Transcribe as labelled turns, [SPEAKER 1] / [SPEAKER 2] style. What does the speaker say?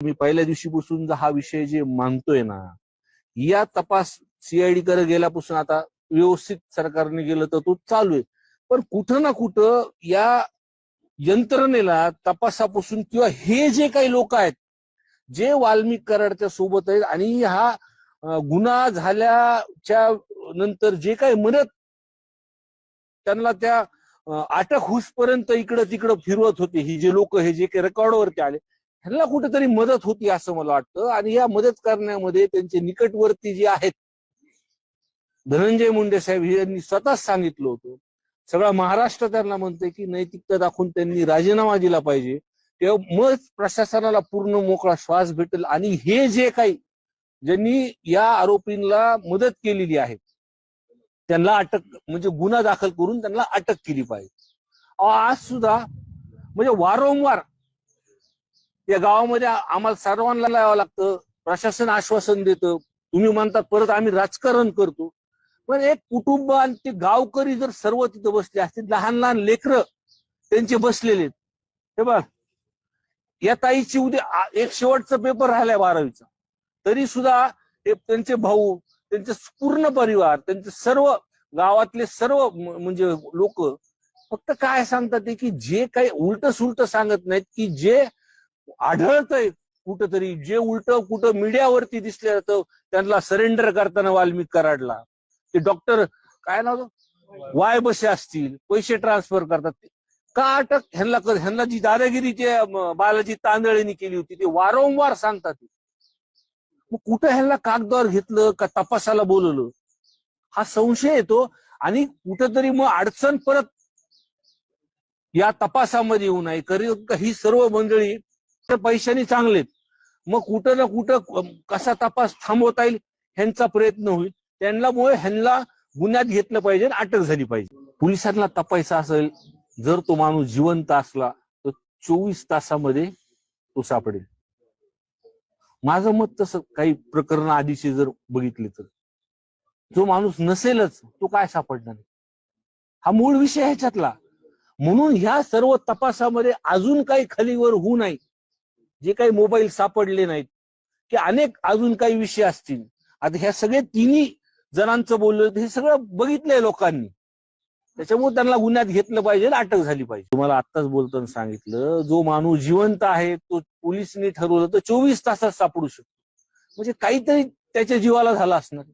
[SPEAKER 1] मी पहिल्या दिवशीपासून हा विषय जे मानतोय ना, या तपास सीआयडी कडे गेल्यापासून आता व्यवस्थित सरकारने गेलं तर तो चालू आहे. पण कुठं ना कुठं या यंत्रणेला तपासापासून किंवा हे जे काही लोक आहेत जे वाल्मिक कराडच्या सोबत आहेत आणि हा गुन्हा झाल्याच्या नंतर जे काही मदत त्यांना त्या अटक होईपर्यंत इकडं तिकडं फिरवत होते ही जे लोक हे जे काही रेकॉर्डवरती आले ह्यांना कुठेतरी मदत होती असं मला वाटतं. आणि या मदत करण्यामध्ये त्यांचे निकटवर्ती जे आहेत धनंजय मुंडे साहेब यांनी स्वतःच सांगितलं होतं. सगळा महाराष्ट्र त्यांना म्हणतोय की नैतिकता दाखवून त्यांनी राजीनामा दिला पाहिजे, तेव्हा मग प्रशासनाला पूर्ण मोकळा श्वास भेटेल. आणि हे जे काही ज्यांनी या आरोपींना मदत केलेली आहे त्यांना अटक म्हणजे गुन्हा दाखल करून त्यांना अटक केली पाहिजे. आज सुद्धा म्हणजे वारंवार या गावामध्ये आम्हाला सर्वांना यावं लागतं. प्रशासन आश्वासन देतं, तुम्ही म्हणतात परत आम्ही राजकारण करतो. पण एक कुटुंब आणि ते गावकरी जर सर्व तिथं बसले असतील, लहान लहान लेकरं त्यांचे बसलेले हे बघ, या ताईची उद्या एक शेवटचा पेपर राहिलाय 12वीचा, तरी सुद्धा त्यांचे भाऊ, त्यांचे पूर्ण परिवार, त्यांचे सर्व गावातले सर्व म्हणजे लोक फक्त काय सांगतात की जे काही उलट सुलट सांगत नाहीत, की जे आढळतंय कुठंतरी, जे उलट कुठं मीडियावरती दिसले जातं त्यांना सरेंडर करताना वाल्मिक कराडला ते डॉक्टर काय नाव वाय बसे असतील पैसे ट्रान्सफर करतात का अटक ह्यांना जी दादागिरी ते बालाजी तांदळेंनी केली होती ते वारंवार सांगतात. मग कुठं ह्यांना कागदावर घेतलं का तपासाला बोलवलं हा संशय येतो. आणि कुठंतरी मग अडचण परत या तपासामध्ये येऊ नये. ही सर्व मंडळी पैशाने चांगलेत, मग कुठं ना कुठं कसा तपास थांबवता येईल ह्यांचा प्रयत्न होईल. त्यांच्यामुळे ह्यांना गुन्ह्यात घेतलं पाहिजे, अटक झाली पाहिजे. पोलिसांना तपायचा असेल, जर तो माणूस जिवंत असला तर 24 तासामध्ये तो सापडेल. माझं मत तसं काही प्रकरण आधीचे जर बघितले तर जो माणूस नसेलच तो काय सापडणार, हा मूळ विषय ह्याच्यातला. म्हणून ह्या सर्व तपासामध्ये अजून काही खालीवर होऊ नये, जे काही मोबाईल सापडले नाहीत की अनेक अजून काही विषय असतील. आता ह्या सगळे तिन्ही जणांचं बोललं हे सगळं बघितलंय लोकांनी, त्याच्यामुळे त्यांना गुन्ह्यात घेतलं पाहिजे, अटक झाली पाहिजे. तुम्हाला आत्ताच बोलताना सांगितलं, जो माणूस जिवंत आहे तो पोलिसांनी ठरवलं तर 24 तासात सापडू शकतो. म्हणजे काहीतरी त्याच्या जीवाला झाला असणार.